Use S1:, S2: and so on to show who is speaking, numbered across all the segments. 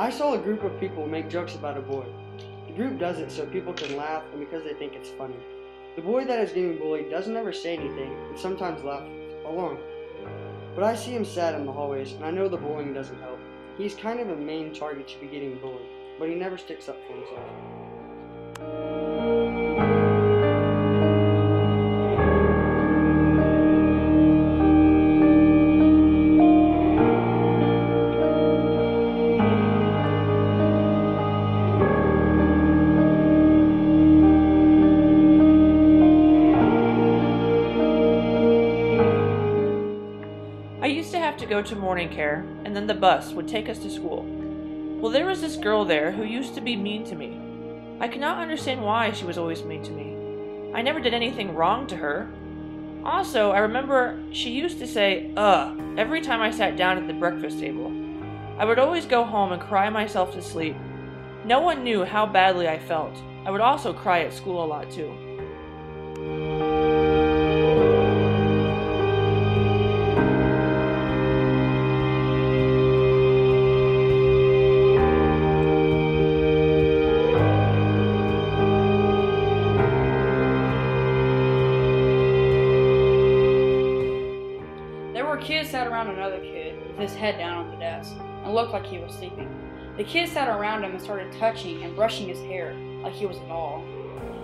S1: I saw a group of people make jokes about a boy. The group does it so people can laugh and because they think it's funny. The boy that is getting bullied doesn't ever say anything and sometimes laughs along. But I see him sad in the hallways and I know the bullying doesn't help. He's kind of a main target to be getting bullied, but he never sticks up for himself.
S2: I used to have to go to morning care, and then the bus would take us to school. Well, there was this girl there who used to be mean to me. I could not understand why she was always mean to me. I never did anything wrong to her. Also, I remember she used to say, "ugh," every time I sat down at the breakfast table. I would always go home and cry myself to sleep. No one knew how badly I felt. I would also cry at school a lot too.
S3: Kid sat around another kid with his head down on the desk and looked like he was sleeping. The kid sat around him and started touching and brushing his hair like he was a doll.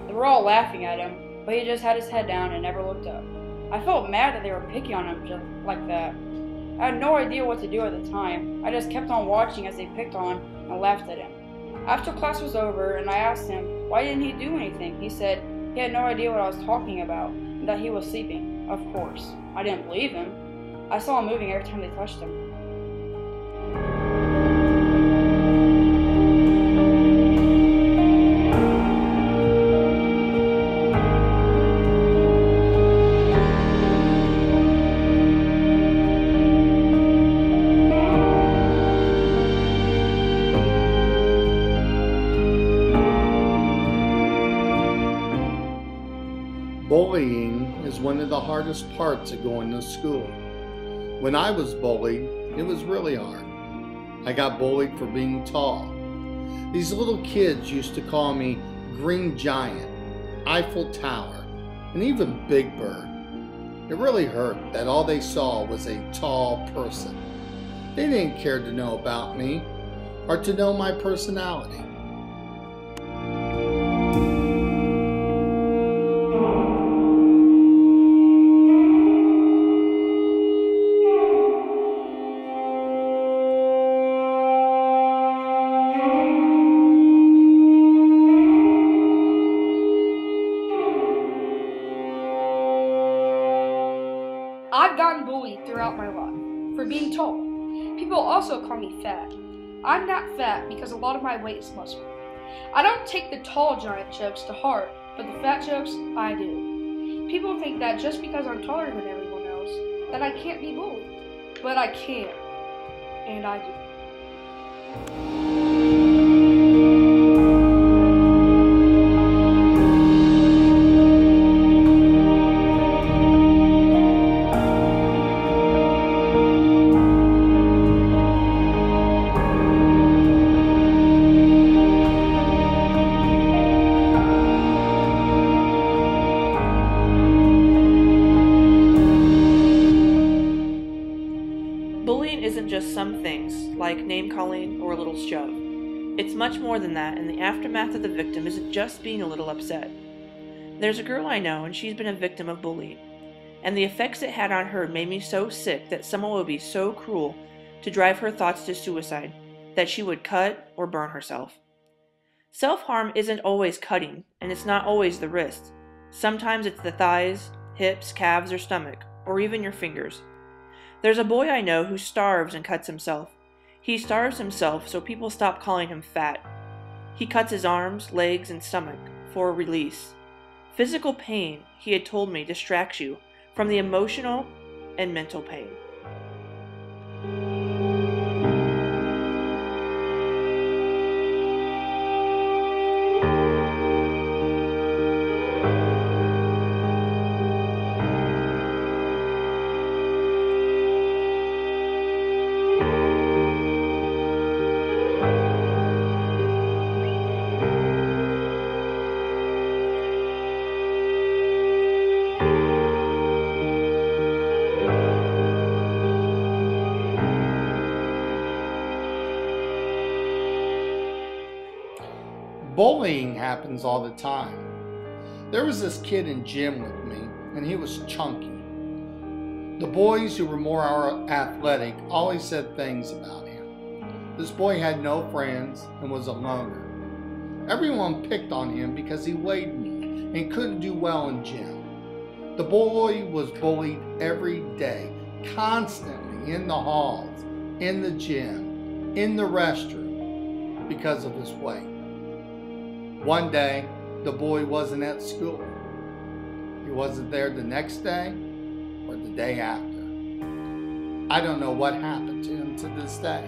S3: They were all laughing at him, but he just had his head down and never looked up. I felt mad that they were picking on him just like that. I had no idea what to do at the time. I just kept on watching as they picked on and laughed at him. After class was over and I asked him why didn't he do anything, he said he had no idea what I was talking about and that he was sleeping. Of course, I didn't believe him. I saw him moving every time they touched him.
S4: Bullying is one of the hardest parts of going to school. When I was bullied, it was really hard. I got bullied for being tall. These little kids used to call me Green Giant, Eiffel Tower, and even Big Bird. It really hurt that all they saw was a tall person. They didn't care to know about me or to know my personality.
S5: I've gotten bullied throughout my life for being tall. People also call me fat. I'm not fat because a lot of my weight is muscle. I don't take the tall giant jokes to heart, but the fat jokes, I do. People think that just because I'm taller than everyone else, that I can't be bullied. But I can, and I do.
S2: Bullying isn't just some things, like name-calling or a little shove. It's much more than that, and the aftermath of the victim isn't just being a little upset. There's a girl I know, and she's been a victim of bullying, and the effects it had on her made me so sick that someone would be so cruel to drive her thoughts to suicide that she would cut or burn herself. Self-harm isn't always cutting, and it's not always the wrist. Sometimes it's the thighs, hips, calves, or stomach, or even your fingers. There's a boy I know who starves and cuts himself. He starves himself so people stop calling him fat. He cuts his arms, legs, and stomach for a release. Physical pain, he had told me, distracts you from the emotional and mental pain.
S4: bullying happens all the time. There was this kid in gym with me, and he was chunky. The boys who were more athletic always said things about him. This boy had no friends and was a loner. Everyone picked on him because he weighed me and couldn't do well in gym. The boy was bullied every day, constantly in the halls, in the gym, in the restroom, because of his weight. One day, the boy wasn't at school. He wasn't there the next day or the day after. I don't know what happened to him to this day.